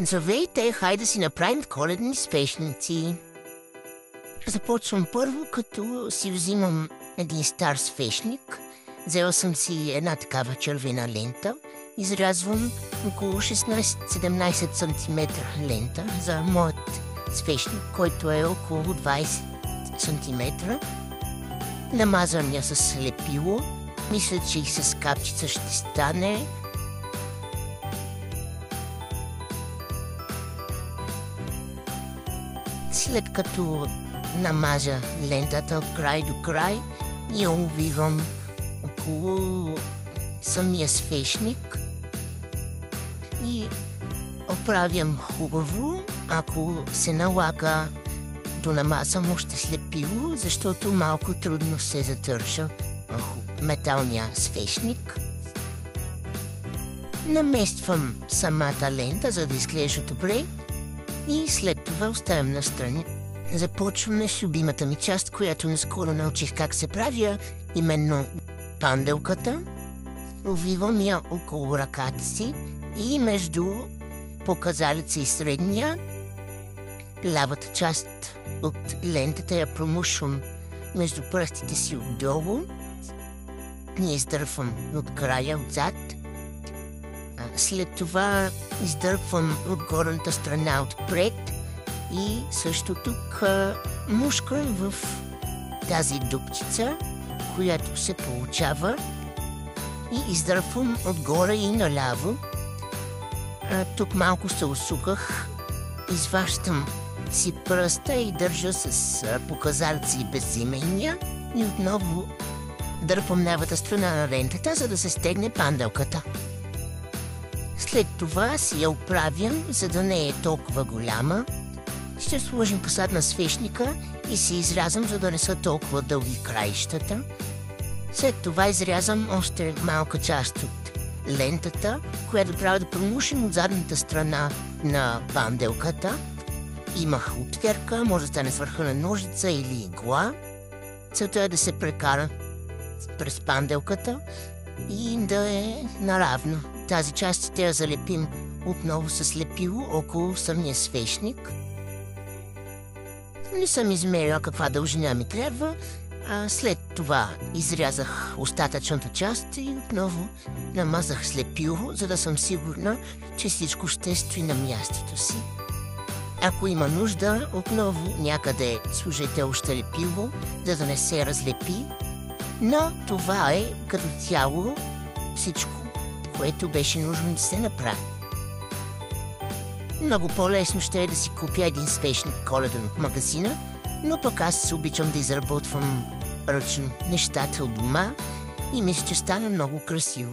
Здравейте, хайде да си направим коледни свещници. Започвам първо, като си взимам един стар свещник. Взела съм си една такава червена лента. Изрязвам около 16-17 см лента за моят свещник, който е около 20 см. Намазвам я с лепило. Мисля, че и с капчица ще стане. След като намажа лентата от край до край, я увивам около самия свещник и оправям хубаво, ако се налага да намазам още слепило, защото малко трудно се задържа металния свещник. Намествам самата лента, за да изглежда добре, и след това оставям настрани. Започваме с любимата ми част, която наскоро научих как се прави, именно панделката. Увивам я около ръката си и между показалеца и средния, лявата част от лентата я промушвам между пръстите си отдолу. Не издърпвам от края, отзад. След това издърпвам от горната страна отпред и също тук мушкам в тази дупчица, която се получава, и издърпвам отгоре и наляво. Тук малко се усуках, изваждам си пръста и държа с показалеца и безименния и отново дърпам лявата страна на лентата, за да се стегне панделката. След това си я оправям, за да не е толкова голяма. Ще сложим посад на свещника и си изрязам, за да не са толкова дълги краищата. След това изрязам още малка част от лентата, която трябва да промушим от задната страна на панделката. Имах отверка, може да стане с върха на ножица или игла. Целта е да се прекара през панделката и да е наравно. Тази част ще я залепим отново с лепило около самия свещник. Не съм измерила каква дължина ми трябва. След това изрязах остатъчната част и отново намазах с лепило, за да съм сигурна, че всичко ще стои на мястото си. Ако има нужда, отново някъде служете още лепило, за да не се разлепи. Но това е като цяло всичко, което беше нужно да се направи. Много по-лесно ще е да си купя един свещник коледен от магазина, но пък аз се обичам да изработвам ръчно нещата от дома и мисля, че стана много красиво.